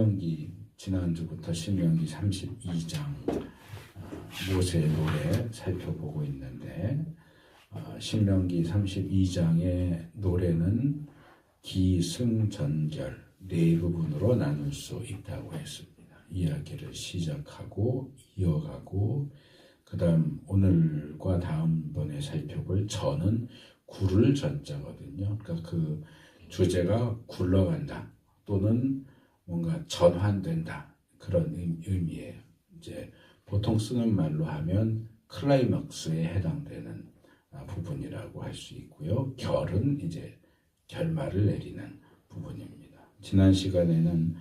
신명기 지난주부터 신명기 32장 모세의 노래 살펴보고 있는데 신명기 32장의 노래는 기승전결 네 부분으로 나눌 수 있다고 했습니다. 이야기를 시작하고 이어가고 그 다음 오늘과 다음번에 살펴볼 전은 굴을 전자거든요. 그러니까 그 주제가 굴러간다 또는 뭔가 전환된다 그런 의미예요. 이제 보통 쓰는 말로 하면 클라이막스에 해당되는 부분이라고 할 수 있고요. 결은 이제 결말을 내리는 부분입니다. 지난 시간에는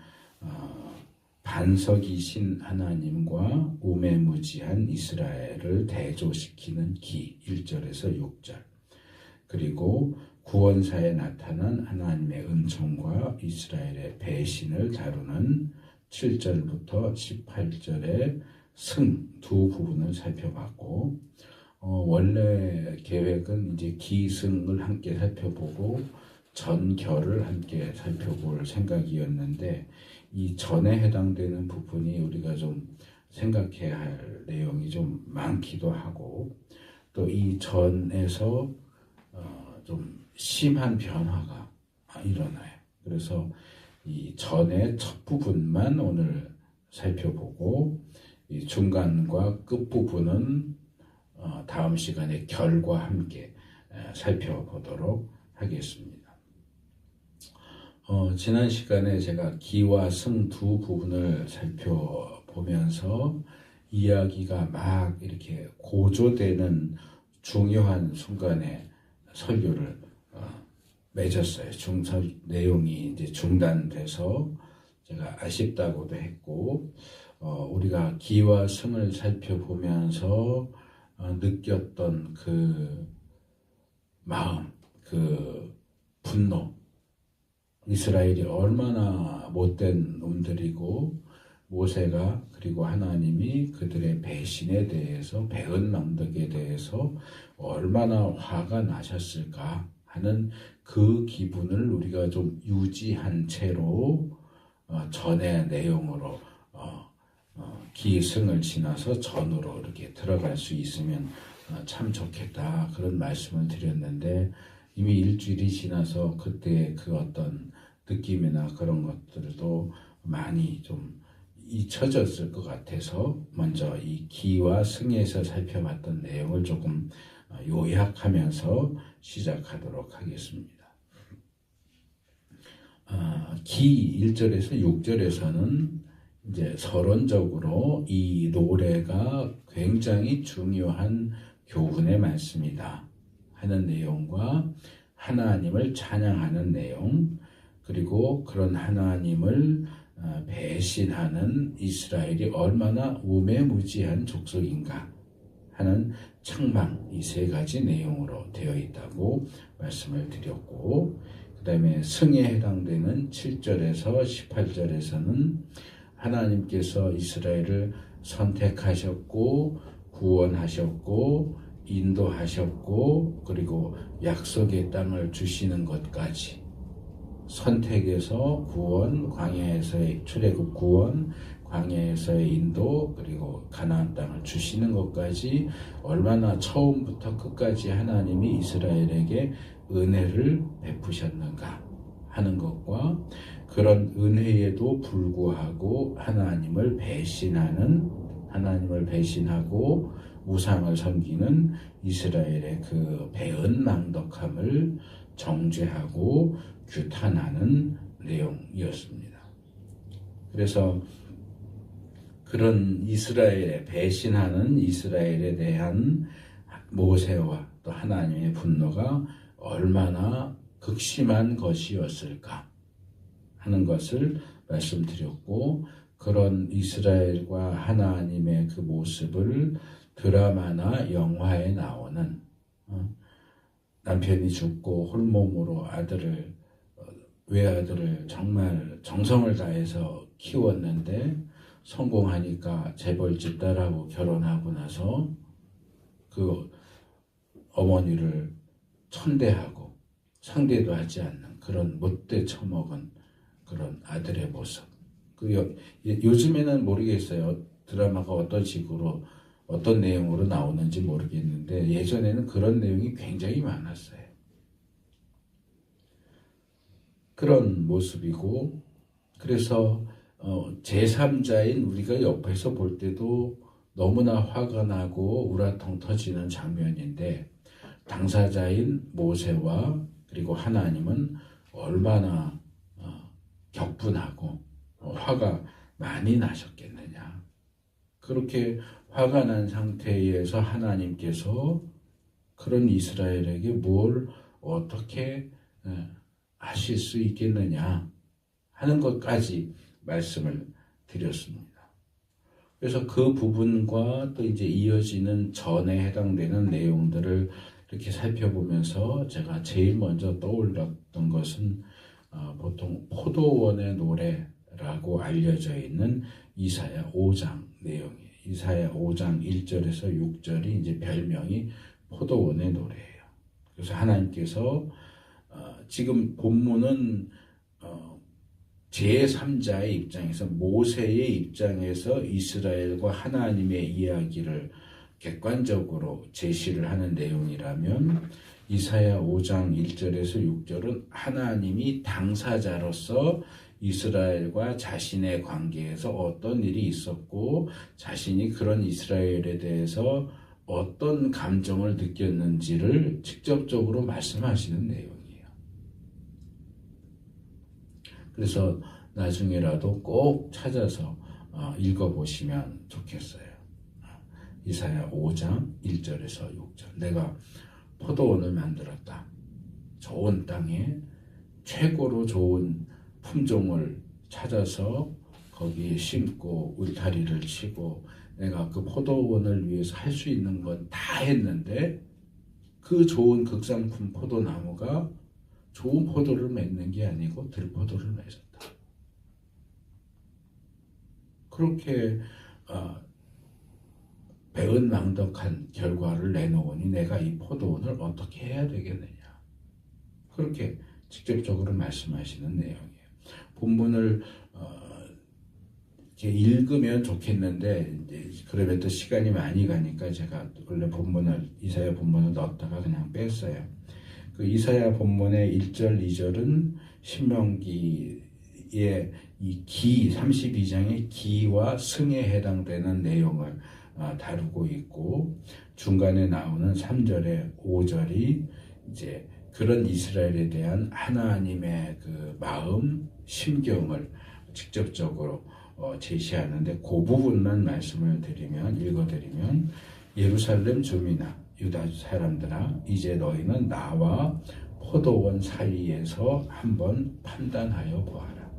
반석이신 하나님과 우매무지한 이스라엘을 대조시키는 기 1절에서 6절 그리고 구원사에 나타난 하나님의 은총과 이스라엘의 배신을 다루는 7절부터 18절의 승 두 부분을 살펴봤고 원래 계획은 이제 기승을 함께 살펴보고 전결을 함께 살펴볼 생각이었는데 이 전에 해당되는 부분이 우리가 좀 생각해야 할 내용이 좀 많기도 하고 또 이 전에서 좀 심한 변화가 일어나요. 그래서 이 전의 첫 부분만 오늘 살펴보고 이 중간과 끝 부분은 다음 시간에 결과 함께 살펴보도록 하겠습니다. 지난 시간에 제가 기와 승 두 부분을 살펴보면서 이야기가 막 이렇게 고조되는 중요한 순간에 설교를 맺었어요. 내용이 이제 중단돼서 제가 아쉽다고도 했고 우리가 기와 승을 살펴보면서 느꼈던 그 마음, 그 분노, 이스라엘이 얼마나 못된 놈들이고 모세가 그리고 하나님이 그들의 배신에 대해서 배은망덕에 대해서 얼마나 화가 나셨을까 하는 그 기분을 우리가 좀 유지한 채로 전의 내용으로 기승을 지나서 전으로 이렇게 들어갈 수 있으면 참 좋겠다 그런 말씀을 드렸는데 이미 일주일이 지나서 그때 그 어떤 느낌이나 그런 것들도 많이 좀 잊혀졌을 것 같아서 먼저 이 기와 승에서 살펴봤던 내용을 조금 요약하면서 시작하도록 하겠습니다. 기 1절에서 6절에서는 이제 서론적으로 이 노래가 굉장히 중요한 교훈의 말씀이다 하는 내용과 하나님을 찬양하는 내용 그리고 그런 하나님을 배신하는 이스라엘이 얼마나 우매무지한 족속인가 하는 책망 이 세 가지 내용으로 되어 있다고 말씀을 드렸고 그 다음에 승에 해당되는 7절에서 18절에서는 하나님께서 이스라엘을 선택하셨고 구원하셨고 인도하셨고 그리고 약속의 땅을 주시는 것까지 선택에서 구원, 광야에서의 출애굽 구원, 광야에서의 인도 그리고 가나안 땅을 주시는 것까지 얼마나 처음부터 끝까지 하나님이 이스라엘에게 은혜를 베푸셨는가 하는 것과 그런 은혜에도 불구하고 하나님을 배신하고 우상을 섬기는 이스라엘의 그 배은망덕함을 정죄하고 규탄하는 내용이었습니다. 그래서 그런 배신하는 이스라엘에 대한 모세와 또 하나님의 분노가 얼마나 극심한 것이었을까 하는 것을 말씀드렸고 그런 이스라엘과 하나님의 그 모습을 드라마나 영화에 나오는 남편이 죽고 홀몸으로 외아들을 정말 정성을 다해서 키웠는데 성공하니까 재벌집 딸하고 결혼하고 나서 그 어머니를 천대하고 상대도 하지 않는 그런 못돼 처먹은 그런 아들의 모습 요즘에는 모르겠어요. 드라마가 어떤 식으로 어떤 내용으로 나오는지 모르겠는데 예전에는 그런 내용이 굉장히 많았어요. 그런 모습이고 그래서 제3자인 우리가 옆에서 볼 때도 너무나 화가 나고 우라통 터지는 장면인데 당사자인 모세와 그리고 하나님은 얼마나 격분하고 화가 많이 나셨겠느냐. 그렇게 화가 난 상태에서 하나님께서 그런 이스라엘에게 뭘 어떻게 하실 수 있겠느냐 하는 것까지 말씀을 드렸습니다. 그래서 그 부분과 또 이제 이어지는 전에 해당되는 내용들을 이렇게 살펴보면서 제가 제일 먼저 떠올랐던 것은 보통 포도원의 노래라고 알려져 있는 이사야 5장 내용이에요. 이사야 5장 1절에서 6절이 이제 별명이 포도원의 노래예요. 그래서 하나님께서 지금 본문은 제3자의 입장에서 모세의 입장에서 이스라엘과 하나님의 이야기를 객관적으로 제시를 하는 내용이라면 이사야 5장 1절에서 6절은 하나님이 당사자로서 이스라엘과 자신의 관계에서 어떤 일이 있었고 자신이 그런 이스라엘에 대해서 어떤 감정을 느꼈는지를 직접적으로 말씀하시는 내용이에요. 그래서 나중에라도 꼭 찾아서 읽어보시면 좋겠어요. 이사야 5장 1절에서 6절. 내가 포도원을 만들었다. 좋은 땅에 최고로 좋은 품종을 찾아서 거기에 심고 울타리를 치고 내가 그 포도원을 위해서 할 수 있는 건 다 했는데 그 좋은 극상품 포도나무가 좋은 포도를 맺는 게 아니고 들포도를 맺었다. 그렇게 배은망덕한 결과를 내놓으니 내가 이 포도원을 어떻게 해야 되겠느냐. 그렇게 직접적으로 말씀하시는 내용이에요. 본문을 이렇게 읽으면 좋겠는데 그러면 또 시간이 많이 가니까 제가 원래 이사야 본문을 넣었다가 그냥 뺐어요. 그 이사야 본문의 1절, 2절은 신명기의 이 32장의 기와 승에 해당되는 내용을 다루고 있고 중간에 나오는 3절에 5절이 이제 그런 이스라엘에 대한 하나님의 그 마음, 심경을 직접적으로 제시하는데 그 부분만 말씀을 읽어드리면 예루살렘 주민아 유다 사람들아 이제 너희는 나와 포도원 사이에서 한번 판단하여 보아라.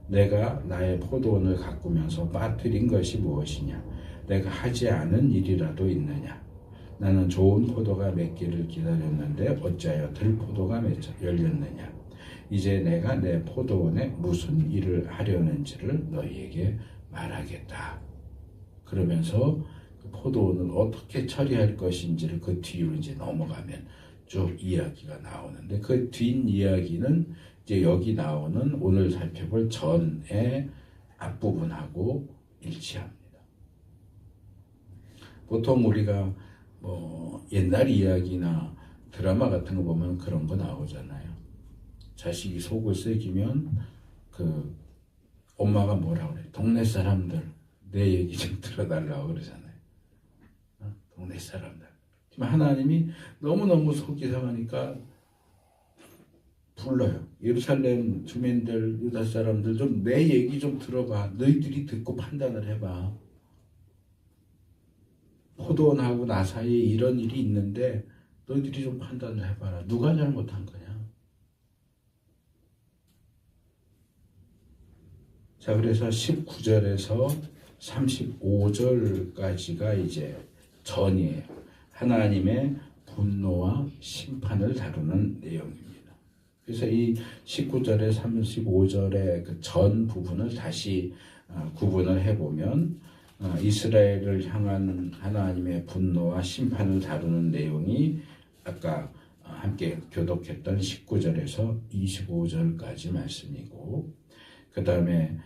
내가 나의 포도원을 가꾸면서 빠뜨린 것이 무엇이냐? 내가 하지 않은 일이라도 있느냐? 나는 좋은 포도가 맺기를 기다렸는데 어찌하여 들포도가 열렸느냐? 이제 내가 내 포도원에 무슨 일을 하려는지를 너희에게 말하겠다. 그러면서 그 포도원을 어떻게 처리할 것인지를 그 뒤로 이제 넘어가면 쭉 이야기가 나오는데 그 뒷이야기는 이제 여기 나오는 오늘 살펴볼 전의 앞부분하고 일치합니다. 보통 우리가 옛날 이야기나 드라마 같은 거 보면 그런 거 나오잖아요. 자식이 속을 새기면 그 엄마가 뭐라 그래? 동네 사람들 내 얘기 좀 들어달라고 그러잖아요. 동네 사람들. 지금 하나님이 너무너무 속이 상하니까 불러요. 예루살렘 주민들, 유다 사람들 좀 내 얘기 좀 들어봐. 너희들이 듣고 판단을 해봐. 포도원하고 나 사이에 이런 일이 있는데 너희들이 좀 판단을 해봐라. 누가 잘못한 거냐? 자, 그래서 19절에서 35절까지가 이제 전이에요. 하나님의 분노와 심판을 다루는 내용입니다. 그래서 이 19절에 35절의 그 전 부분을 다시 구분을 해보면 이스라엘을 향한 하나님의 분노와 심판을 다루는 내용이 아까 함께 교독했던 19절에서 25절까지 말씀이고 그 다음에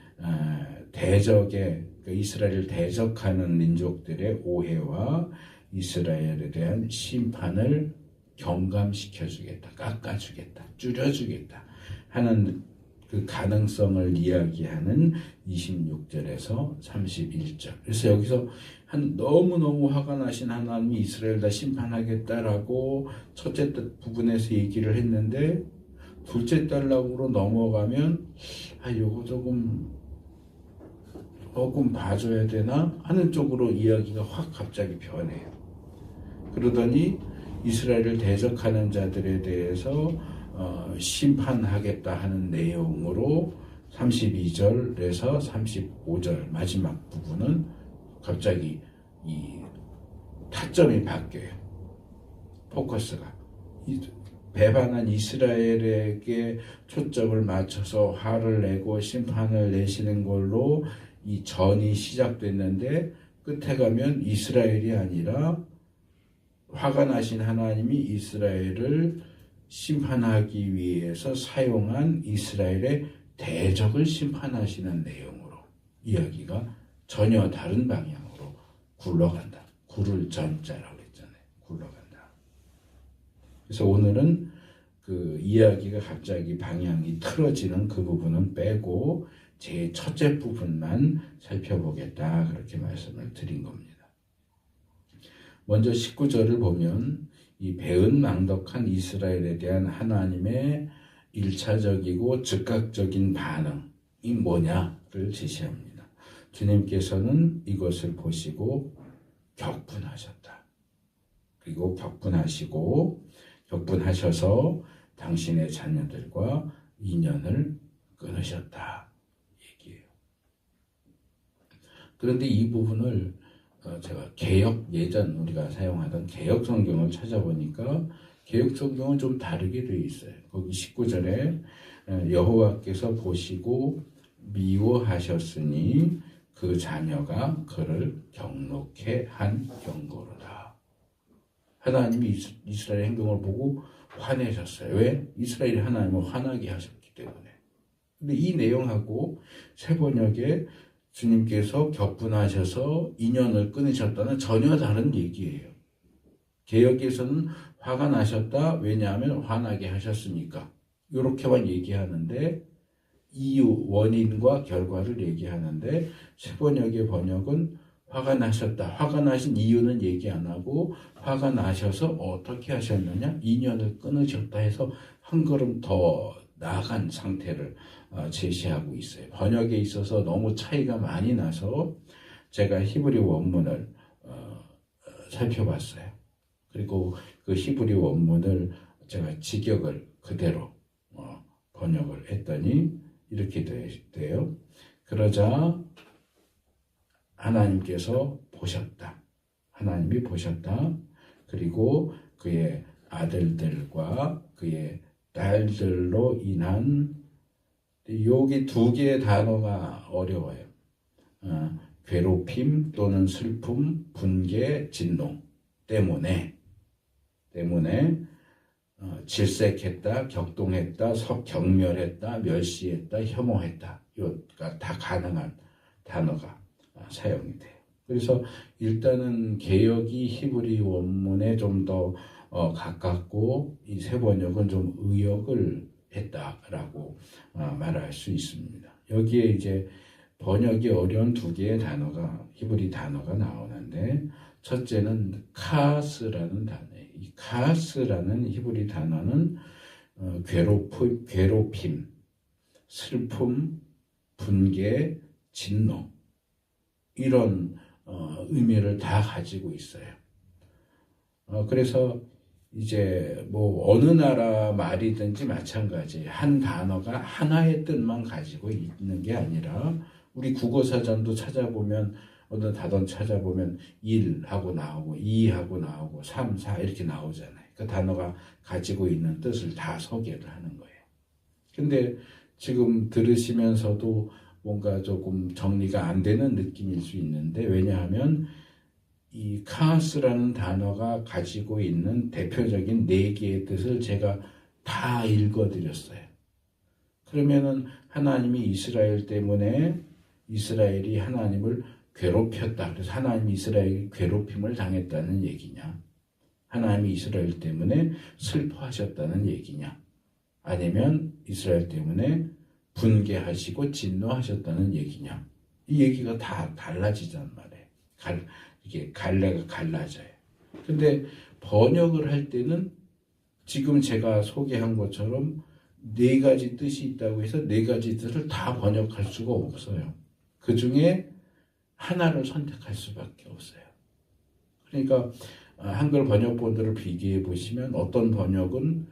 대적의 이스라엘을 대적하는 민족들의 오해와 이스라엘에 대한 심판을 경감시켜주겠다, 깎아주겠다, 줄여주겠다 하는 그 가능성을 이야기하는 26절에서 31절. 그래서 여기서 너무너무 화가 나신 하나님이 이스라엘 다 심판하겠다라고 첫째 부분에서 얘기를 했는데 둘째 단락으로 넘어가면 요거 조금 봐줘야 되나 하는 쪽으로 이야기가 확 갑자기 변해요. 그러더니 이스라엘을 대적하는 자들에 대해서 심판하겠다 하는 내용으로 32절에서 35절 마지막 부분은 갑자기 이 타점이 바뀌어요. 포커스가 배반한 이스라엘에게 초점을 맞춰서 화를 내고 심판을 내시는 걸로 이 전이 시작됐는데 끝에 가면 이스라엘이 아니라 화가 나신 하나님이 이스라엘을 심판하기 위해서 사용한 이스라엘의 대적을 심판하시는 내용으로 이야기가 전혀 다른 방향으로 굴러간다. 구를 전자라고 했잖아요. 굴러간다. 그래서 오늘은 그 이야기가 갑자기 방향이 틀어지는 그 부분은 빼고 제 첫째 부분만 살펴보겠다. 그렇게 말씀을 드린 겁니다. 먼저 19절을 보면 이 배은망덕한 이스라엘에 대한 하나님의 1차적이고 즉각적인 반응이 뭐냐를 제시합니다. 주님께서는 이것을 보시고 격분하셨다. 그리고 격분하셔서 당신의 자녀들과 인연을 끊으셨다. 얘기예요. 그런데 이 부분을 제가 예전 우리가 사용하던 개역 성경을 찾아보니까 개역 성경은 좀 다르게 되어 있어요. 거기 19절에 여호와께서 보시고 미워하셨으니 그 자녀가 그를 경록해 한 경고로다. 하나님이 이스라엘 행동을 보고 화내셨어요. 왜? 이스라엘이 하나님을 화나게 하셨기 때문에. 근데 이 내용하고 새 번역에 주님께서 격분하셔서 인연을 끊으셨다는 전혀 다른 얘기예요. 개역에서는 화가 나셨다. 왜냐하면 화나게 하셨으니까. 이렇게만 얘기하는데 이유, 원인과 결과를 얘기하는데 새 번역의 번역은 화가 나셨다. 화가 나신 이유는 얘기 안 하고 화가 나셔서 어떻게 하셨느냐? 인연을 끊으셨다 해서 한 걸음 더 나아간 상태를 제시하고 있어요. 번역에 있어서 너무 차이가 많이 나서 제가 히브리 원문을 살펴봤어요. 그리고 그 히브리 원문을 제가 직역을 그대로 번역을 했더니 이렇게 돼요. 그러자 하나님께서 보셨다. 하나님이 보셨다. 그리고 그의 아들들과 그의 딸들로 인한 여기 두 개의 단어가 어려워요. 괴롭힘 또는 슬픔, 분개, 진노 때문에 질색했다, 격동했다, 경멸했다, 멸시했다, 혐오했다. 이가 다 가능한 단어가 사용이 돼요. 그래서 일단은 개역이 히브리 원문에 좀 더 가깝고 이 새 번역은 좀 의역을 했다라고 말할 수 있습니다. 여기에 이제 번역이 어려운 두 개의 단어가 히브리 단어가 나오는데 첫째는 카스라는 단어예요. 이 카스라는 히브리 단어는 괴롭힘, 슬픔, 분개, 진노 이런 의미를 다 가지고 있어요. 그래서 이제 뭐 어느 나라 말이든지 마찬가지 한 단어가 하나의 뜻만 가지고 있는 게 아니라 우리 국어사전도 찾아보면 어느 단어 찾아보면 1하고 나오고 2하고 나오고 3, 4 이렇게 나오잖아요. 그 단어가 가지고 있는 뜻을 다 소개를 하는 거예요. 근데 지금 들으시면서도 뭔가 조금 정리가 안 되는 느낌일 수 있는데 왜냐하면 이 카스라는 단어가 가지고 있는 대표적인 4개의 뜻을 제가 다 읽어드렸어요. 그러면은 하나님이 이스라엘 때문에 이스라엘이 하나님을 괴롭혔다. 그래서 하나님이 이스라엘이 괴롭힘을 당했다는 얘기냐? 하나님이 이스라엘 때문에 슬퍼하셨다는 얘기냐? 아니면 이스라엘 때문에 분개하시고 진노하셨다는 얘기냐? 이 얘기가 다 달라지단 말이에요. 이게 갈래가 갈라져요. 근데 번역을 할 때는 지금 제가 소개한 것처럼 네 가지 뜻이 있다고 해서 네 가지 뜻을 다 번역할 수가 없어요. 그 중에 하나를 선택할 수밖에 없어요. 그러니까 한글 번역본들을 비교해 보시면 어떤 번역은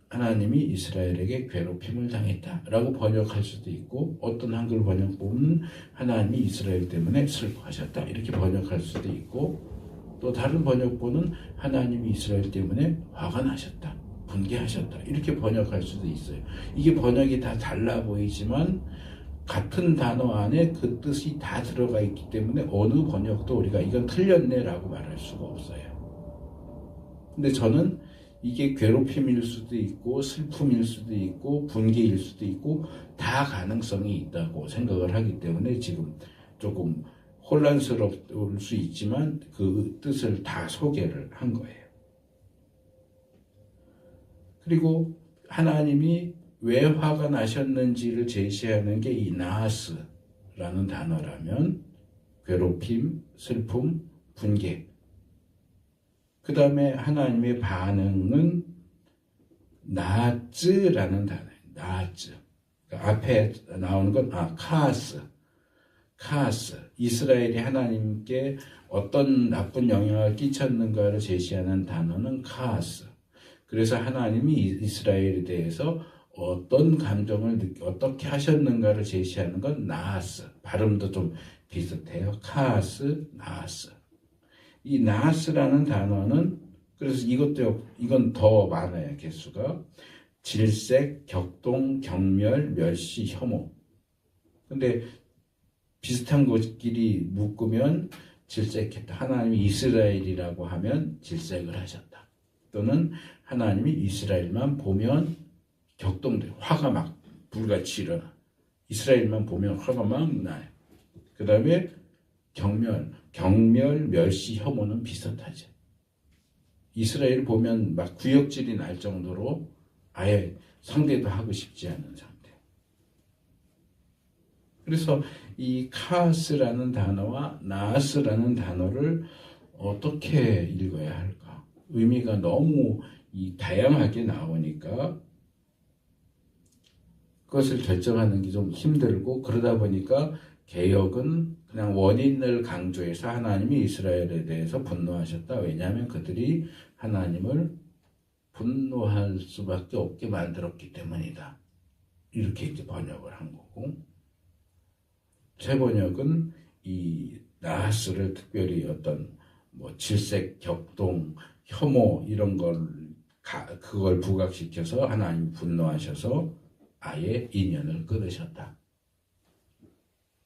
하나님이 이스라엘에게 괴롭힘을 당했다라고 번역할 수도 있고, 어떤 한글 번역본은 하나님이 이스라엘 때문에 슬퍼하셨다 이렇게 번역할 수도 있고, 또 다른 번역본은 하나님이 이스라엘 때문에 화가 나셨다, 분개하셨다 이렇게 번역할 수도 있어요. 이게 번역이 다 달라 보이지만 같은 단어 안에 그 뜻이 다 들어가 있기 때문에 어느 번역도 우리가 이건 틀렸네라고 말할 수가 없어요. 근데 저는 이게 괴롭힘일 수도 있고 슬픔일 수도 있고 분개일 수도 있고 다 가능성이 있다고 생각을 하기 때문에 지금 조금 혼란스러울 수 있지만 그 뜻을 다 소개를 한 거예요. 그리고 하나님이 왜 화가 나셨는지를 제시하는 게 이 나하스라는 단어라면 괴롭힘, 슬픔, 분개. 그 다음에 하나님의 반응은 나츠라는 단어예요. 나츠. 그러니까 앞에 나오는 건 카스. 이스라엘이 하나님께 어떤 나쁜 영향을 끼쳤는가를 제시하는 단어는 카스. 그래서 하나님이 이스라엘에 대해서 어떤 감정을 어떻게 하셨는가를 제시하는 건 나하스. 발음도 좀 비슷해요. 카스, 나하스. 이 나하스라는 단어는 그래서 이건 더 많아요. 개수가 질색, 격동, 경멸, 멸시, 혐오. 근데 비슷한 것끼리 묶으면 질색했다. 하나님이 이스라엘이라고 하면 질색을 하셨다. 또는 하나님이 이스라엘만 보면 격동돼. 화가 막 불같이 일어나. 이스라엘만 보면 화가 막 나요. 그 다음에 경멸, 멸시, 혐오는 비슷하죠. 이스라엘 보면 막 구역질이 날 정도로 아예 상대도 하고 싶지 않은 상태. 그래서 이 카스라는 단어와 나하스라는 단어를 어떻게 읽어야 할까? 의미가 너무 다양하게 나오니까 그것을 결정하는 게 좀 힘들고, 그러다 보니까 개역은 그냥 원인을 강조해서 하나님이 이스라엘에 대해서 분노하셨다. 왜냐하면 그들이 하나님을 분노할 수밖에 없게 만들었기 때문이다. 이렇게 이제 번역을 한 거고, 제 번역은 이 나하스를 특별히 어떤 질색, 격동, 혐오 이런 그걸 부각시켜서 하나님 분노하셔서 아예 인연을 끊으셨다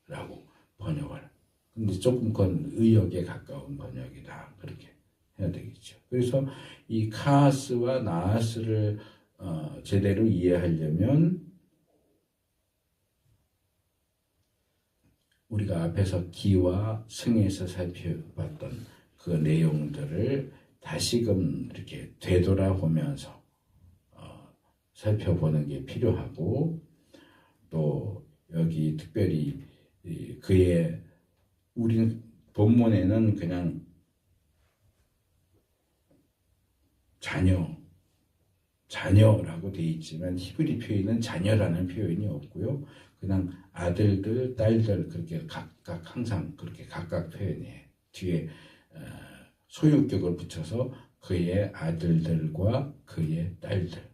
라고 번역을. 근데 조금 그건 의역에 가까운 번역이다 그렇게 해야 되겠죠. 그래서 이 카스와 나하스를 제대로 이해하려면 우리가 앞에서 기와 승에서 살펴봤던 그 내용들을 다시금 이렇게 되돌아보면서 살펴보는 게 필요하고, 또 여기 특별히 우리 본문에는 그냥 자녀라고 되어 있지만 히브리 표현은 자녀라는 표현이 없고요. 그냥 아들들, 딸들 그렇게 각각 항상 그렇게 각각 표현해요. 뒤에 소유격을 붙여서 그의 아들들과 그의 딸들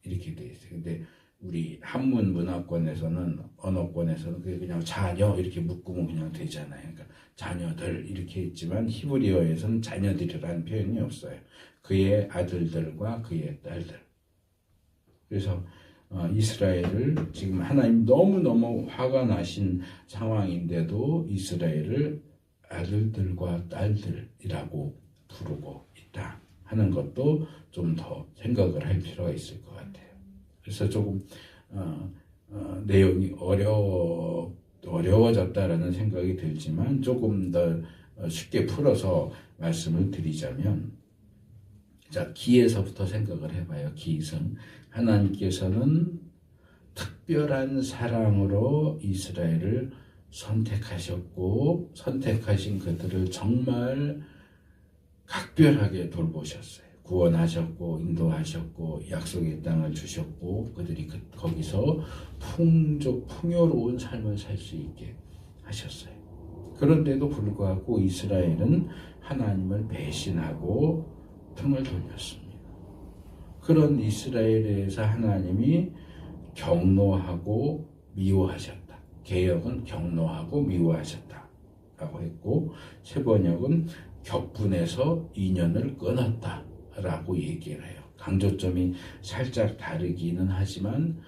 이렇게 되어 있어요. 근데 우리 한문 문화권에서는 언어권에서는 그냥 자녀 이렇게 묶으면 그냥 되잖아요. 그러니까 자녀들 이렇게 있지만 히브리어에서는 자녀들이라는 표현이 없어요. 그의 아들들과 그의 딸들. 그래서 이스라엘을 지금 하나님 너무너무 화가 나신 상황인데도 이스라엘을 아들들과 딸들이라고 부르고 있다 하는 것도 좀 더 생각을 할 필요가 있을 것 같아요. 그래서 조금 내용이 어려워졌다라는 생각이 들지만 조금 더 쉽게 풀어서 말씀을 드리자면, 자, 기에서부터 생각을 해봐요. 기승. 하나님께서는 특별한 사랑으로 이스라엘을 선택하셨고, 선택하신 그들을 정말 각별하게 돌보셨어요. 구원하셨고, 인도하셨고, 약속의 땅을 주셨고, 그들이 거기서 풍요로운 삶을 살 수 있게 하셨어요. 그런데도 불구하고 이스라엘은 하나님을 배신하고 등을 돌렸습니다. 그런 이스라엘에 대해서 하나님이 경노하고 미워하셨다. 개역은 경노하고 미워하셨다 라고 했고, 세번역은 격분해서 인연을 끊었다 라고 얘기를 해요. 강조점이 살짝 다르기는 하지만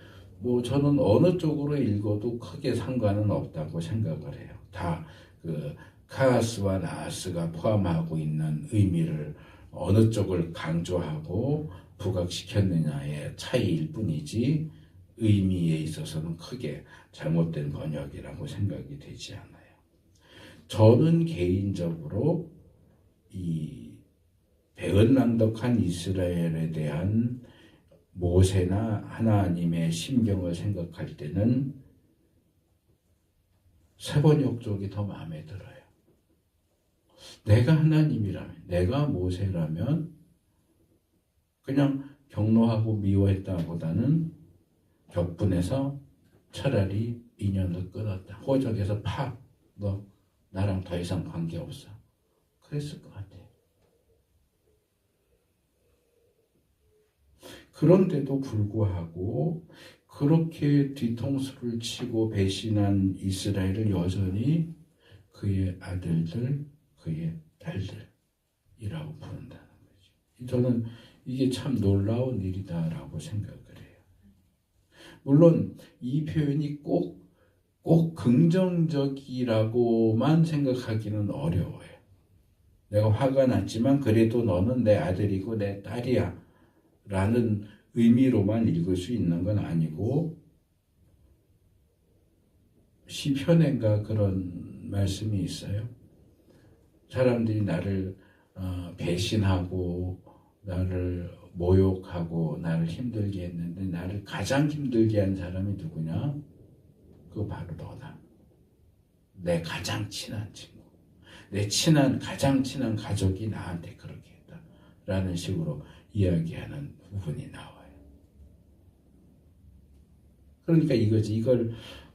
저는 어느 쪽으로 읽어도 크게 상관은 없다고 생각을 해요. 다 그 카아스와 나아스가 포함하고 있는 의미를 어느 쪽을 강조하고 부각시켰느냐의 차이일 뿐이지 의미에 있어서는 크게 잘못된 번역이라고 생각이 되지 않아요. 저는 개인적으로 이 배은망덕한 이스라엘에 대한 모세나 하나님의 심경을 생각할 때는 세번역 쪽이 더 마음에 들어요. 내가 하나님이라면, 내가 모세라면 그냥 경노하고 미워했다보다는 격분해서 차라리 인연을 끊었다. 호적에서 너 나랑 더 이상 관계없어. 그랬을 것 같아요. 그런데도 불구하고 그렇게 뒤통수를 치고 배신한 이스라엘을 여전히 그의 아들들, 그의 딸들이라고 부른다는 거죠. 저는 이게 참 놀라운 일이다라고 생각을 해요. 물론 이 표현이 꼭 긍정적이라고만 생각하기는 어려워요. 내가 화가 났지만 그래도 너는 내 아들이고 내 딸이야 라는 의미로만 읽을 수 있는 건 아니고, 시편인가 그런 말씀이 있어요. 사람들이 나를 배신하고 나를 모욕하고 나를 힘들게 했는데 나를 가장 힘들게 한 사람이 누구냐? 그거 바로 너다. 내 가장 친한 친구. 가장 친한 가족이 나한테 그렇게 했다. 라는 식으로 이야기하는 부분이 나와요. 그러니까 이거지. 이걸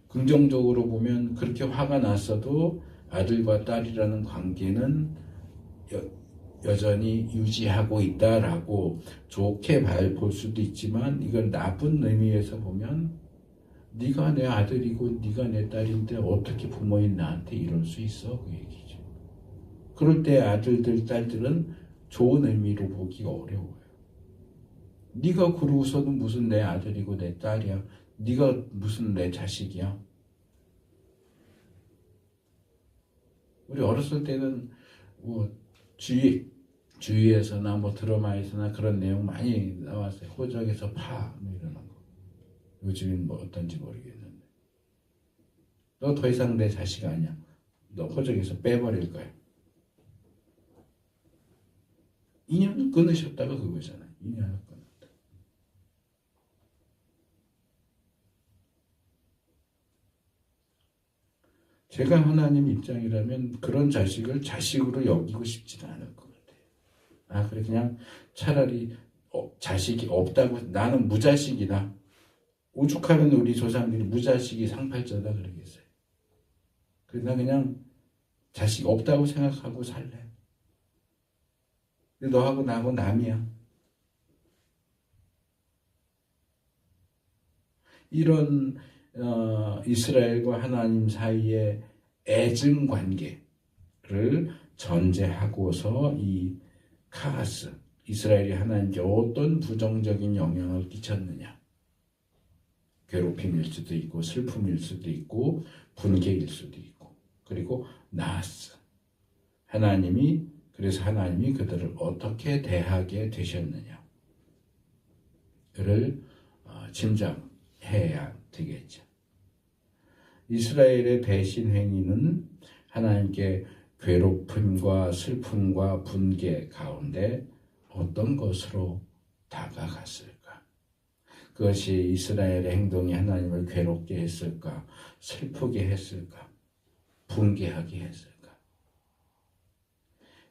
긍정적으로 보면 그렇게 화가 났어도 아들과 딸이라는 관계는 여전히 유지하고 있다라고 좋게 볼 수도 있지만, 이걸 나쁜 의미에서 보면 네가 내 아들이고 네가 내 딸인데 어떻게 부모인 나한테 이럴 수 있어? 그 얘기죠. 그럴 때 아들들, 딸들은 좋은 의미로 보기 어려워요. 네가 그러고서는 무슨 내 아들이고 내 딸이야. 네가 무슨 내 자식이야. 우리 어렸을 때는 주위에서나 드라마에서나 그런 내용 많이 나왔어요. 호적에서 이러는 거. 요즘은 어떤지 모르겠는데. 너 더 이상 내 자식 아니야. 너 호적에서 빼버릴 거야. 인연을 끊으셨다가 그거잖아요. 인연을 끊었다. 제가 하나님 입장이라면 그런 자식을 자식으로 여기고 싶지는 않을 것 같아요. 그래 그냥 차라리 자식이 없다고, 나는 무자식이다. 오죽하면 우리 조상들이 무자식이 상팔자다 그러겠어요. 그래서 그냥 자식 없다고 생각하고 살래. 근데 너하고 나하고 남이야. 이런 이스라엘과 하나님 사이의 애증 관계를 전제하고서 이 카하스, 이스라엘이 하나님께 어떤 부정적인 영향을 끼쳤느냐. 괴롭힘일 수도 있고 슬픔일 수도 있고 분개일 수도 있고, 그리고 나아스, 그래서 하나님이 그들을 어떻게 대하게 되셨느냐를 짐작해야 되겠죠. 이스라엘의 배신 행위는 하나님께 괴롭힘과 슬픔과 분개 가운데 어떤 것으로 다가갔을까? 그것이 이스라엘의 행동이 하나님을 괴롭게 했을까? 슬프게 했을까? 분개하게 했을까?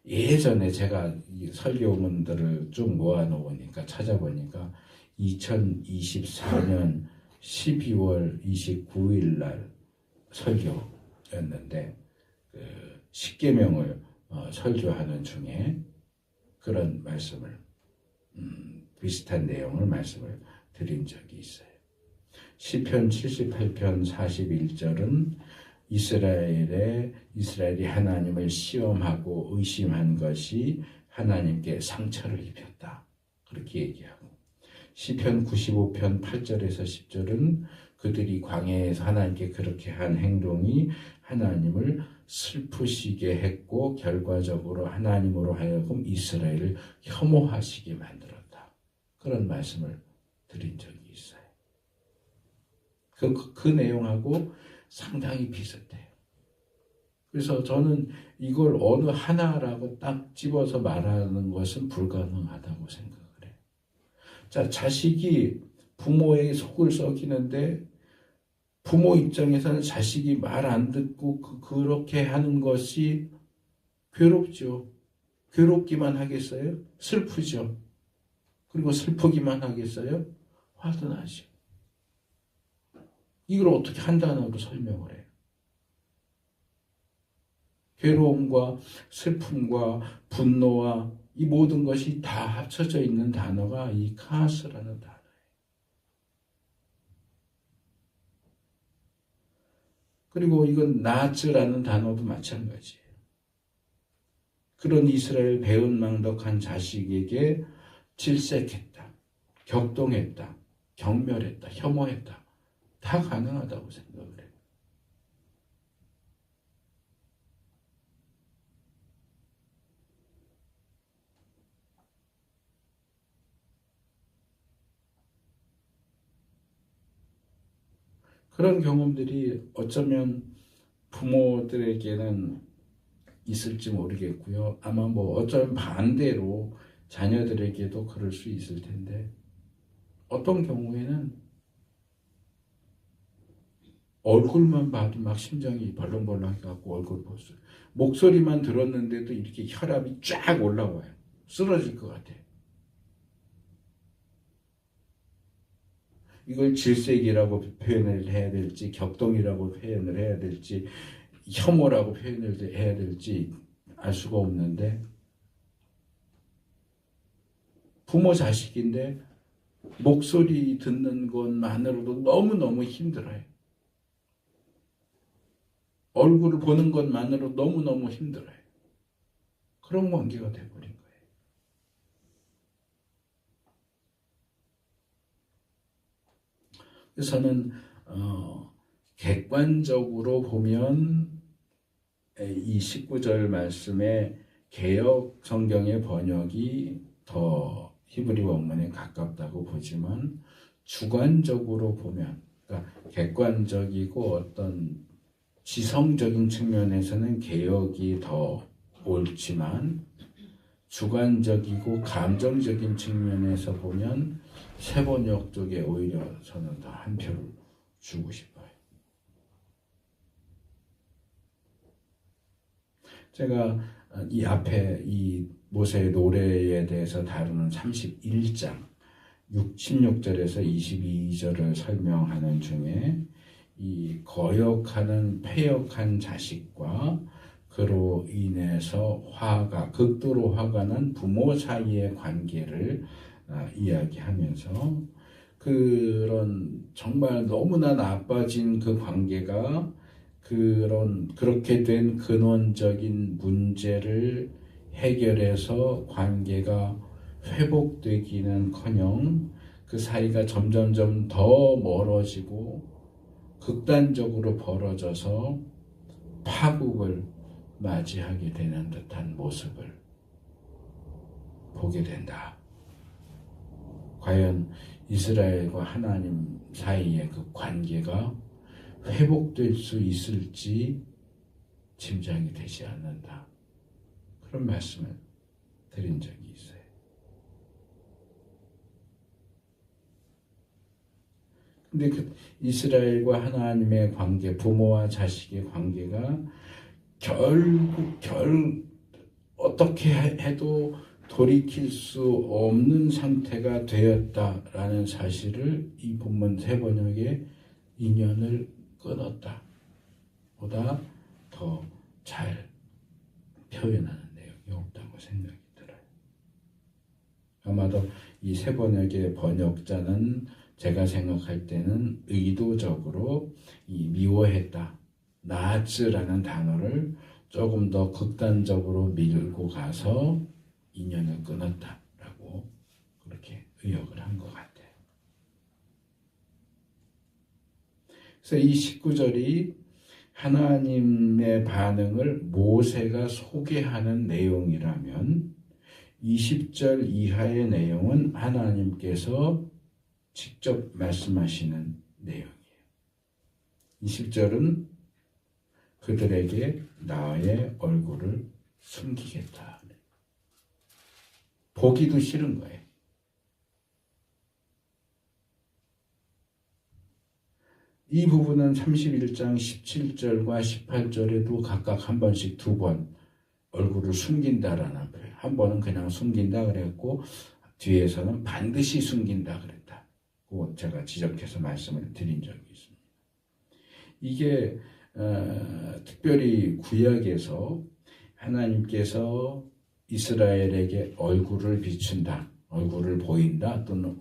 예전에 제가 이 설교문들을 쭉 모아놓으니까 찾아보니까 2024년 12월 29일 날 설교였는데 그 십계명을 설교하는 중에 그런 말씀을 비슷한 내용을 말씀을 드린 적이 있어요. 시편 78편 41절은 이스라엘이 하나님을 시험하고 의심한 것이 하나님께 상처를 입혔다. 그렇게 얘기하고 시편 95편 8절에서 10절은 그들이 광야에서 하나님께 그렇게 한 행동이 하나님을 슬프시게 했고 결과적으로 하나님으로 하여금 이스라엘을 혐오하시게 만들었다. 그런 말씀을 드린 적이 있어요. 그 내용하고 상당히 비슷해요. 그래서 저는 이걸 어느 하나라고 딱 집어서 말하는 것은 불가능하다고 생각을 해요. 자, 자식이 부모의 속을 썩이는데 부모 입장에서는 자식이 말 안 듣고 그렇게 하는 것이 괴롭죠. 괴롭기만 하겠어요? 슬프죠. 그리고 슬프기만 하겠어요? 화도 나죠. 이걸 어떻게 한 단어로 설명을 해요? 괴로움과 슬픔과 분노와 이 모든 것이 다 합쳐져 있는 단어가 이 카스라는 단어예요. 그리고 이건 나츠라는 단어도 마찬가지예요. 그런 이스라엘 배은망덕한 자식에게 질색했다, 격동했다, 경멸했다, 혐오했다. 다 가능하다고 생각을 해요. 그런 경험들이 어쩌면 부모들에게는 있을지 모르겠고요. 아마 어쩌면 반대로 자녀들에게도 그럴 수 있을 텐데 어떤 경우에는 얼굴만 봐도 막 심장이 벌렁벌렁 해갖고 얼굴 보세요. 목소리만 들었는데도 이렇게 혈압이 쫙 올라와요. 쓰러질 것 같아요. 이걸 질색이라고 표현을 해야 될지 격동이라고 표현을 해야 될지 혐오라고 표현을 해야 될지 알 수가 없는데 부모 자식인데 목소리 듣는 것만으로도 너무너무 힘들어요. 얼굴을 보는 것만으로 너무너무 힘들어요. 그런 관계가 돼버린 거예요. 그래서 저는 객관적으로 보면 이 19절 말씀에 개역 성경의 번역이 더 히브리 원문에 가깝다고 보지만 주관적으로 보면 그러니까 객관적이고 어떤 지성적인 측면에서는 개역이 더 옳지만 주관적이고 감정적인 측면에서 보면 세번역 쪽에 오히려 저는 더 한 표를 주고 싶어요. 제가 이 앞에 이 모세의 노래에 대해서 다루는 31장 16절에서 22절을 설명하는 중에 이 거역하는 패역한 자식과 그로 인해서 극도로 화가 난 부모 사이의 관계를 이야기하면서 그런 정말 너무나 나빠진 그 관계가 그렇게 된 근원적인 문제를 해결해서 관계가 회복되기는커녕 그 사이가 점점점 더 멀어지고 극단적으로 벌어져서 파국을 맞이하게 되는 듯한 모습을 보게 된다. 과연 이스라엘과 하나님 사이의 그 관계가 회복될 수 있을지 짐작이 되지 않는다. 그런 말씀을 드린 적이 있어요. 근데 그 이스라엘과 하나님의 관계, 부모와 자식의 관계가 결국 어떻게 해도 돌이킬 수 없는 상태가 되었다라는 사실을 이 본문 세 번역의 인연을 끊었다 보다 더 잘 표현하는 내용이 없다고 생각이 들어요. 아마도 이 세 번역의 번역자는 제가 생각할 때는 의도적으로 이 미워했다, 나아츠라는 단어를 조금 더 극단적으로 밀고 가서 인연을 끊었다라고 그렇게 의역을 한 것 같아요. 그래서 이 19절이 하나님의 반응을 모세가 소개하는 내용이라면 20절 이하의 내용은 하나님께서 직접 말씀하시는 내용이에요. 20절은 그들에게 나의 얼굴을 숨기겠다. 보기도 싫은 거예요. 이 부분은 31장 17절과 18절에도 각각 한 번씩 두 번 얼굴을 숨긴다라는 표현. 한 번은 그냥 숨긴다 그랬고 뒤에서는 반드시 숨긴다 그랬다. 그 제가 지적해서 말씀을 드린 적이 있습니다. 이게 특별히 구약에서 하나님께서 이스라엘에게 얼굴을 비춘다, 얼굴을 보인다 또는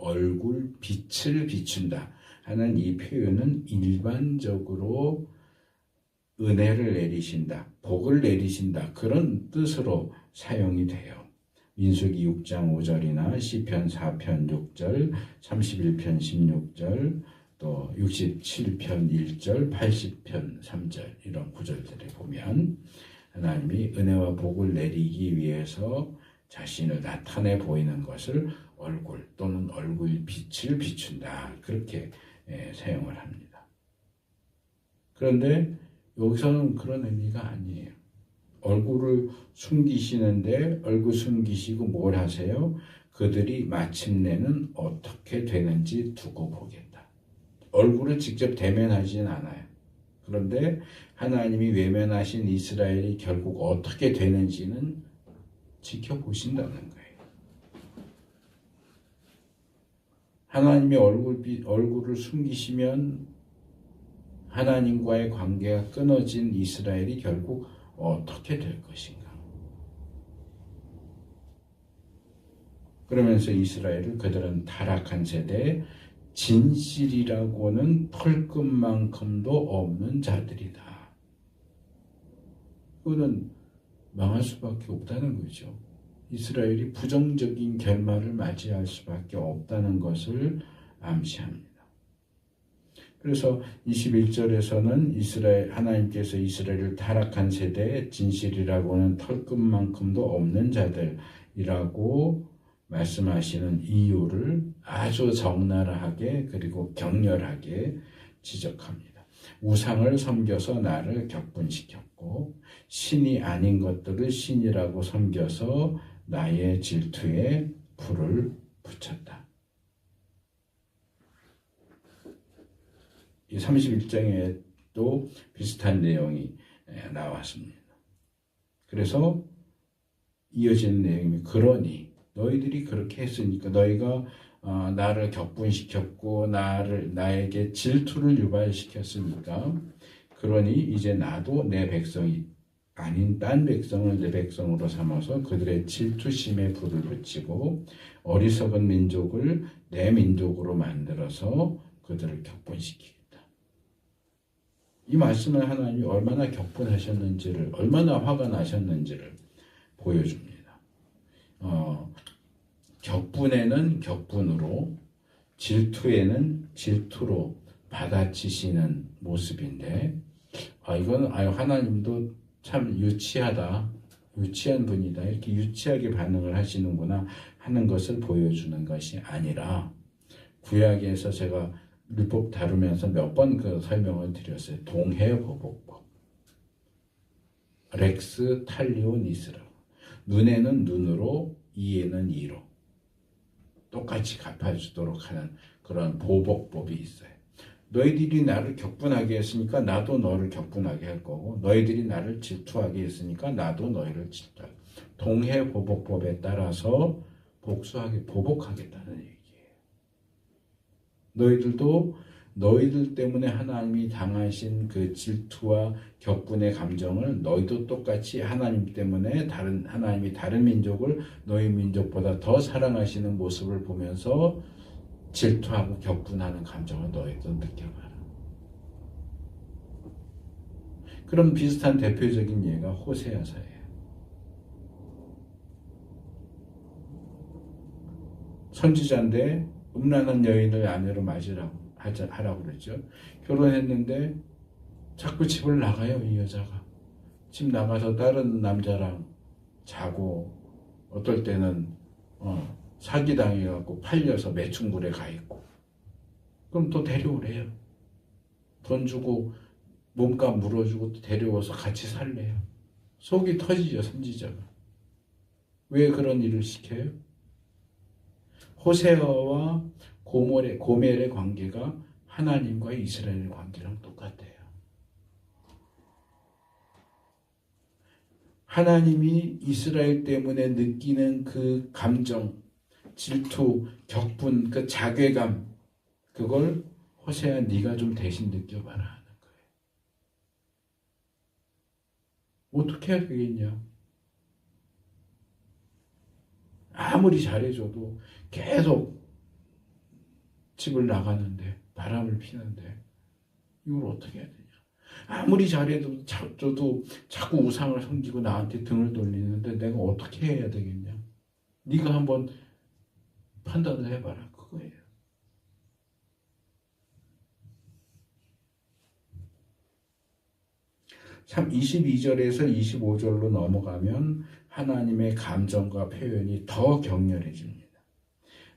빛을 비춘다 하는 이 표현은 일반적으로 은혜를 내리신다, 복을 내리신다 그런 뜻으로 사용이 돼요. 민수기 6장 5절이나 시편 4편 6절, 31편 16절, 또 67편 1절, 80편 3절 이런 구절들을 보면 하나님이 은혜와 복을 내리기 위해서 자신을 나타내 보이는 것을 얼굴 또는 얼굴 빛을 비춘다 그렇게 사용을 합니다. 그런데 여기서는 그런 의미가 아니에요. 얼굴을 숨기시는데 얼굴 숨기시고 뭘 하세요? 그들이 마침내는 어떻게 되는지 두고 보겠다. 얼굴을 직접 대면하지는 않아요. 그런데 하나님이 외면하신 이스라엘이 결국 어떻게 되는지는 지켜보신다는 거예요. 하나님이 얼굴을 숨기시면 하나님과의 관계가 끊어진 이스라엘이 결국 어떻게 될 것인가. 그러면서 이스라엘을 그들은 타락한 세대, 진실이라고는 털끝만큼도 없는 자들이다. 그거는 망할 수밖에 없다는 거죠. 이스라엘이 부정적인 결말을 맞이할 수밖에 없다는 것을 암시합니다. 그래서 21절에서는 하나님께서 이스라엘을 타락한 세대의 진실이라고는 털끝만큼도 없는 자들이라고 말씀하시는 이유를 아주 적나라하게 그리고 격렬하게 지적합니다. 우상을 섬겨서 나를 격분시켰고 신이 아닌 것들을 신이라고 섬겨서 나의 질투에 불을 붙였다. 이 31장에도 비슷한 내용이 나왔습니다. 그래서 이어지는 내용이 그러니 너희들이 그렇게 했으니까 너희가 나를 격분시켰고 나에게 질투를 유발시켰으니까 그러니 이제 나도 내 백성이 아닌 딴 백성을 내 백성으로 삼아서 그들의 질투심에 불을 붙이고 어리석은 민족을 내 민족으로 만들어서 그들을 격분시키겠다. 이 말씀을 하나님이 얼마나 격분하셨는지를, 얼마나 화가 나셨는지를 보여줍니다. 격분에는 격분으로, 질투에는 질투로 받아치시는 모습인데, 이건 하나님도 참 유치한 분이다. 이렇게 유치하게 반응을 하시는구나 하는 것을 보여주는 것이 아니라 구약에서 제가 율법 다루면서 몇 번 그 설명을 드렸어요. 동해보복법. 렉스 탈리오 니스라고. 눈에는 눈으로, 이에는 이로 똑같이 갚아주도록 하는 그런 보복법이 있어요. 너희들이 나를 격분하게 했으니까 나도 너를 격분하게 할 거고, 너희들이 나를 질투하게 했으니까 나도 너희를 질투하게. 동해보복법에 따라서 보복하겠다는 얘기예요. 너희들도 너희들 때문에 하나님이 당하신 그 질투와 격분의 감정을 너희도 똑같이 하나님 때문에 하나님이 다른 민족을 너희 민족보다 더 사랑하시는 모습을 보면서 질투하고 격분하는 감정을 너희도 느껴봐라. 그런 비슷한 대표적인 예가 호세아서예요. 선지자인데 음란한 여인을 아내로 하라고 그랬죠. 결혼했는데 자꾸 집을 나가요, 이 여자가. 집 나가서 다른 남자랑 자고, 어떨 때는 사기당해갖고 팔려서 매춘굴에 가 있고. 그럼 또 데려오래요. 돈 주고 몸값 물어주고 데려와서 같이 살래요. 속이 터지죠, 선지자가. 왜 그런 일을 시켜요? 호세아와 고멜의 관계가 하나님과 이스라엘의 관계랑 똑같아요. 하나님이 이스라엘 때문에 느끼는 그 감정, 질투, 격분, 그 자괴감, 그걸 호세아 네가 좀 대신 느껴봐라 하는 거예요. 어떻게 해야 되겠냐? 아무리 잘해줘도 계속 집을 나가는데, 바람을 피는데 이걸 어떻게 해야 되냐? 아무리 잘해도 저도 자꾸 우상을 섬기고 나한테 등을 돌리는데 내가 어떻게 해야 되겠냐? 네가 한번 판단을 해봐라, 그거예요. 참 22절에서 25절로 넘어가면 하나님의 감정과 표현이 더 격렬해집니다.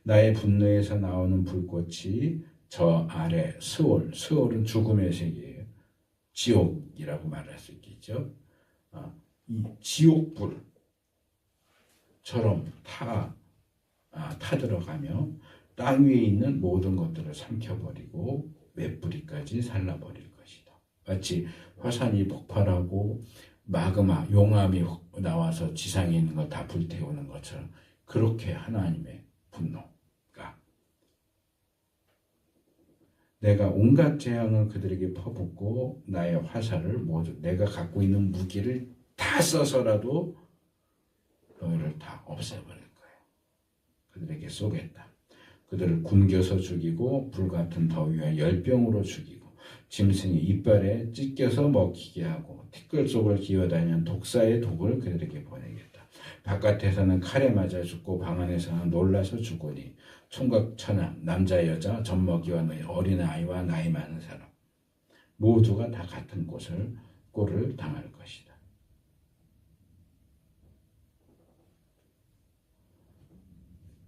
나의 분노에서 나오는 불꽃이 저 아래 스올은 죽음의 세계예요. 지옥이라고 말할 수 있겠죠. 이 지옥불처럼 타들어가며 땅 위에 있는 모든 것들을 삼켜버리고 맷뿌리까지 살라버릴 것이다. 마치 화산이 폭발하고 마그마, 용암이 나와서 지상에 있는 걸 다 불태우는 것처럼 그렇게 하나님의 분노가 내가 온갖 재앙을 그들에게 퍼붓고 나의 화살을 모두 내가 갖고 있는 무기를 다 써서라도 너희를 다 없애버릴 거예요. 그들에게 쏘겠다. 그들을 굶겨서 죽이고 불같은 더위와 열병으로 죽이고 짐승이 이빨에 찢겨서 먹히게 하고 티끌 속을 기어다니는 독사의 독을 그들에게 보내겠다. 바깥에서는 칼에 맞아 죽고 방 안에서는 놀라서 죽으니 총각 처남, 남자 여자, 젖먹이와 어린아이와 나이 많은 사람 모두가 다 같은 꼴을 당할 것이다.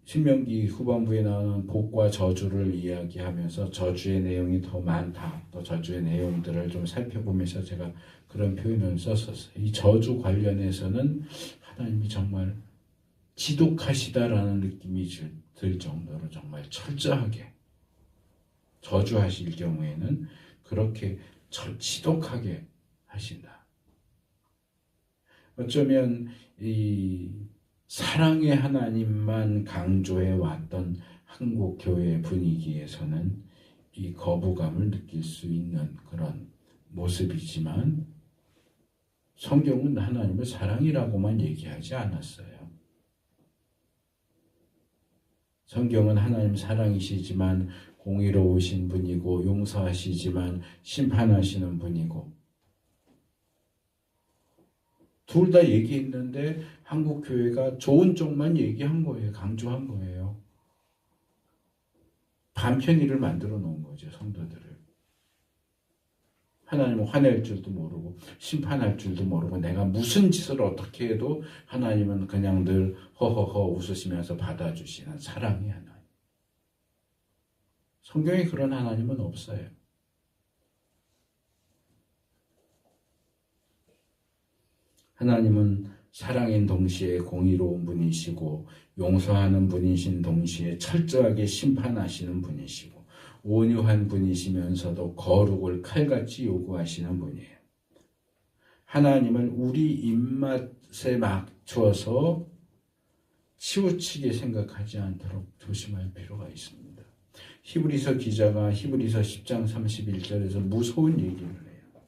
신명기 후반부에 나오는 복과 저주를 이야기하면서 저주의 내용이 더 많다. 또 저주의 내용들을 좀 살펴보면서 제가 그런 표현을 썼었어요. 이 저주 관련해서는 하나님이 정말 지독하시다라는 느낌이 들 정도로 정말 철저하게 저주하실 경우에는 그렇게 지독하게 하신다. 어쩌면 이 사랑의 하나님만 강조해 왔던 한국 교회 분위기에서는 이 거부감을 느낄 수 있는 그런 모습이지만 성경은 하나님을 사랑이라고만 얘기하지 않았어요. 성경은 하나님 사랑이시지만 공의로우신 분이고 용서하시지만 심판하시는 분이고 둘 다 얘기했는데 한국 교회가 좋은 쪽만 얘기한 거예요. 강조한 거예요. 반편의를 만들어 놓은 거죠. 성도들을. 하나님은 화낼 줄도 모르고 심판할 줄도 모르고 내가 무슨 짓을 어떻게 해도 하나님은 그냥 늘 허허허 웃으시면서 받아주시는 사랑의 하나님. 성경에 그런 하나님은 없어요. 하나님은 사랑인 동시에 공의로운 분이시고 용서하는 분이신 동시에 철저하게 심판하시는 분이시고 온유한 분이시면서도 거룩을 칼같이 요구하시는 분이에요. 하나님을 우리 입맛에 맞춰서 치우치게 생각하지 않도록 조심할 필요가 있습니다. 히브리서 기자가 히브리서 10장 31절에서 무서운 얘기를 해요.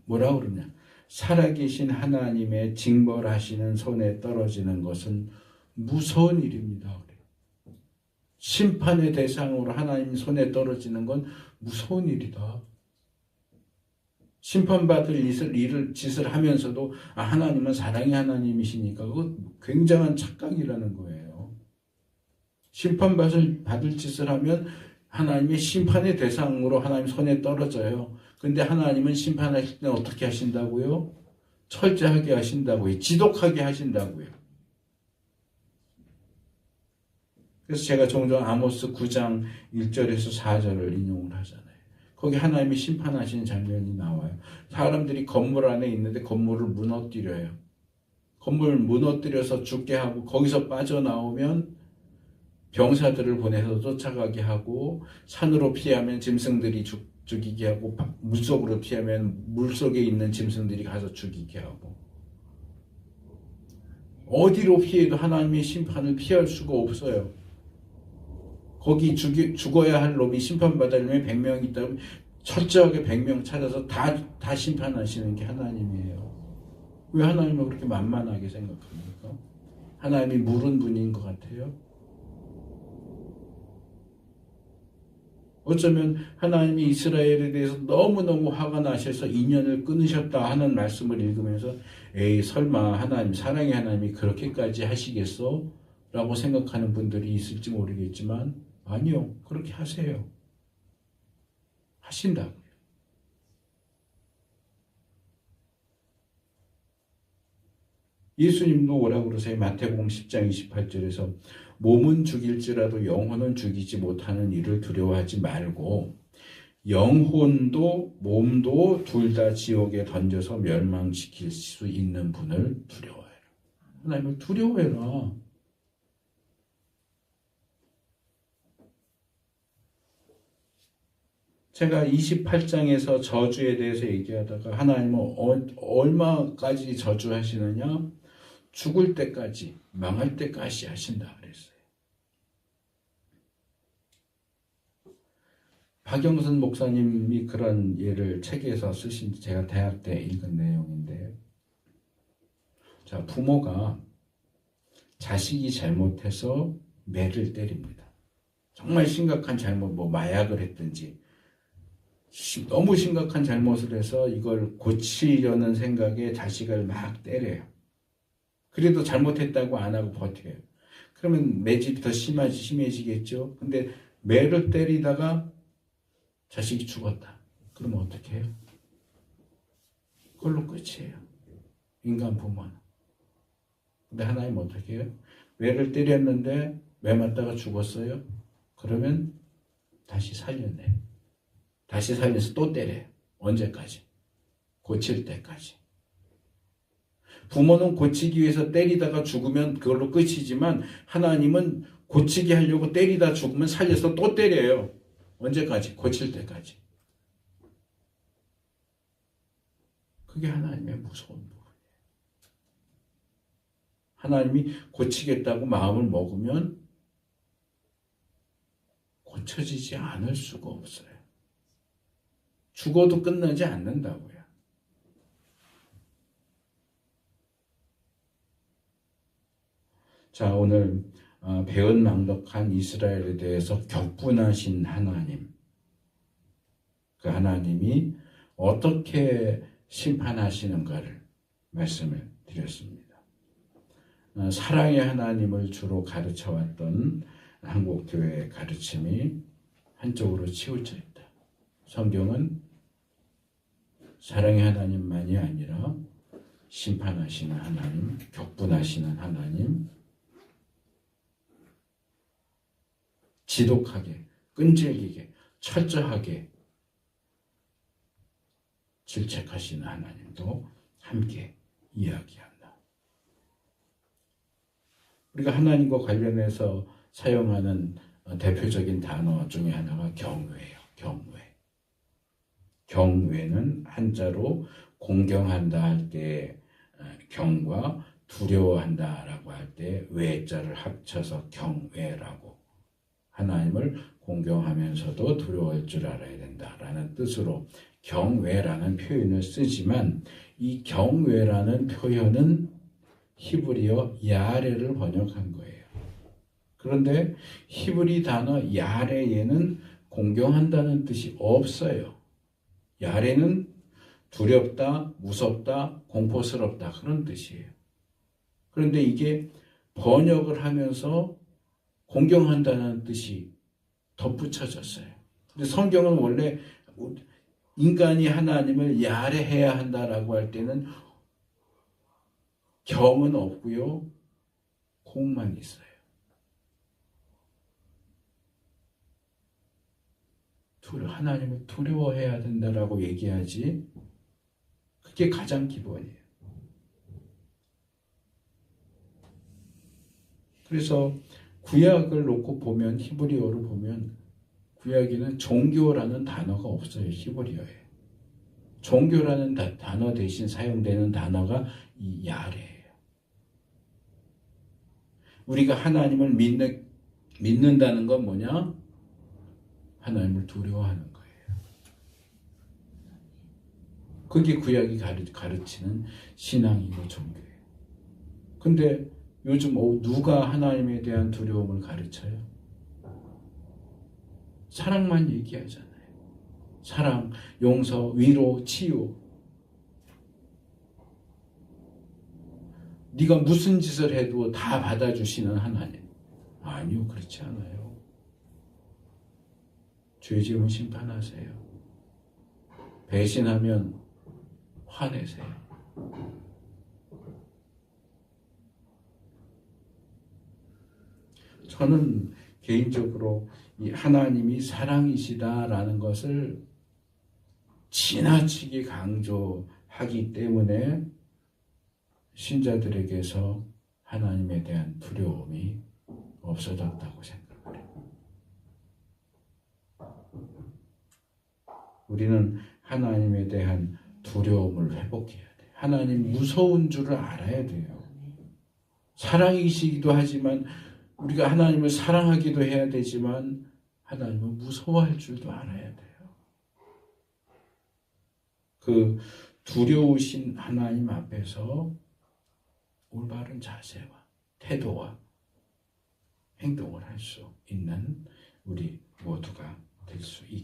뭐라고 그러냐? 살아계신 하나님의 징벌하시는 손에 떨어지는 것은 무서운 일입니다. 심판의 대상으로 하나님 손에 떨어지는 건 무서운 일이다. 심판받을 짓을 하면서도 하나님은 사랑의 하나님이시니까 그거 굉장한 착각이라는 거예요. 심판받을 짓을 하면 하나님의 심판의 대상으로 하나님 손에 떨어져요. 근데 하나님은 심판하실 때는 어떻게 하신다고요? 철저하게 하신다고요. 지독하게 하신다고요. 그래서 제가 종종 아모스 9장 1절에서 4절을 인용을 하잖아요. 거기 하나님이 심판하시는 장면이 나와요. 사람들이 건물 안에 있는데 건물을 무너뜨려요. 건물을 무너뜨려서 죽게 하고 거기서 빠져나오면 병사들을 보내서 쫓아가게 하고 산으로 피하면 짐승들이 죽이게 하고 물속으로 피하면 물속에 있는 짐승들이 가서 죽이게 하고 어디로 피해도 하나님의 심판을 피할 수가 없어요. 거기 죽어야 할 놈이 심판받으려면 100명이 있다면 철저하게 100명 찾아서 다 심판하시는 게 하나님이에요. 왜 하나님을 그렇게 만만하게 생각합니까? 하나님이 물은 분인 것 같아요. 어쩌면 하나님이 이스라엘에 대해서 너무너무 화가 나셔서 인연을 끊으셨다 하는 말씀을 읽으면서 에이 설마 하나님 사랑의 하나님이 그렇게까지 하시겠어? 라고 생각하는 분들이 있을지 모르겠지만 아니요. 그렇게 하세요. 하신다고요. 예수님도 뭐라고 그러세요? 마태복음 10장 28절에서 몸은 죽일지라도 영혼은 죽이지 못하는 일을 두려워하지 말고 영혼도 몸도 둘 다 지옥에 던져서 멸망시킬 수 있는 분을 두려워해라. 하나님을 두려워해라. 제가 28장에서 저주에 대해서 얘기하다가 하나님은 얼마까지 저주하시느냐? 죽을 때까지, 망할 때까지 하신다 그랬어요. 박영선 목사님이 그런 예를 책에서 쓰신 제가 대학 때 읽은 내용인데, 자, 부모가 자식이 잘못해서 매를 때립니다. 정말 심각한 잘못, 마약을 했든지 너무 심각한 잘못을 해서 이걸 고치려는 생각에 자식을 막 때려요. 그래도 잘못했다고 안 하고 버텨요. 그러면 매질이 더 심해지겠죠. 근데 매를 때리다가 자식이 죽었다. 그러면 어떻게 해요? 그걸로 끝이에요. 인간 부모는. 근데 하나님 어떻게 해요? 매를 때렸는데 매 맞다가 죽었어요. 그러면 다시 살려내요. 다시 살려서 또 때려요. 언제까지? 고칠 때까지. 부모는 고치기 위해서 때리다가 죽으면 그걸로 끝이지만 하나님은 고치게 하려고 때리다 죽으면 살려서 또 때려요. 언제까지? 고칠 때까지. 그게 하나님의 무서운 부분이에요. 하나님이 고치겠다고 마음을 먹으면 고쳐지지 않을 수가 없어요. 죽어도 끝나지 않는다고요. 자, 오늘 배은망덕한 이스라엘에 대해서 격분하신 하나님, 그 하나님이 어떻게 심판하시는가를 말씀을 드렸습니다. 사랑의 하나님을 주로 가르쳐왔던 한국교회의 가르침이 한쪽으로 치우쳐 있다. 성경은 사랑의 하나님만이 아니라 심판하시는 하나님, 격분하시는 하나님, 지독하게 끈질기게 철저하게 질책하시는 하나님도 함께 이야기한다. 우리가 하나님과 관련해서 사용하는 대표적인 단어 중에 하나가 경외예요. 경외는 한자로 공경한다 할 때 경과 두려워한다라고 할 때 외자를 합쳐서 경외라고, 하나님을 공경하면서도 두려워할 줄 알아야 된다라는 뜻으로 경외라는 표현을 쓰지만, 이 경외라는 표현은 히브리어 야레를 번역한 거예요. 그런데 히브리 단어 야레에는 공경한다는 뜻이 없어요. 야레는 두렵다, 무섭다, 공포스럽다 그런 뜻이에요. 그런데 이게 번역을 하면서 공경한다는 뜻이 덧붙여졌어요. 근데 성경은 원래 인간이 하나님을 야레해야 한다라고 할 때는 경은 없고요, 공만 있어요. 하나님을 두려워해야 된다라고 얘기하지, 그게 가장 기본이에요. 그래서 구약을 놓고 보면, 히브리어로 보면 구약에는 종교라는 단어가 없어요. 히브리어에 종교라는 단어 대신 사용되는 단어가 이 야레예요. 우리가 하나님을 믿는다는 건 뭐냐? 하나님을 두려워하는 거예요. 그게 구약이 가르치는 신앙이고 종교예요. 근데 요즘 누가 하나님에 대한 두려움을 가르쳐요? 사랑만 얘기하잖아요. 사랑, 용서, 위로, 치유. 네가 무슨 짓을 해도 다 받아주시는 하나님. 아니요, 그렇지 않아요. 죄 지으면 심판하세요. 배신하면 화내세요. 저는 개인적으로 이 하나님이 사랑이시다라는 것을 지나치게 강조하기 때문에 신자들에게서 하나님에 대한 두려움이 없어졌다고 생각해요. 우리는 하나님에 대한 두려움을 회복해야 돼요. 하나님 무서운 줄을 알아야 돼요. 사랑이시기도 하지만, 우리가 하나님을 사랑하기도 해야 되지만 하나님을 무서워할 줄도 알아야 돼요. 그 두려우신 하나님 앞에서 올바른 자세와 태도와 행동을 할 수 있는 우리 모두가 될 수 있게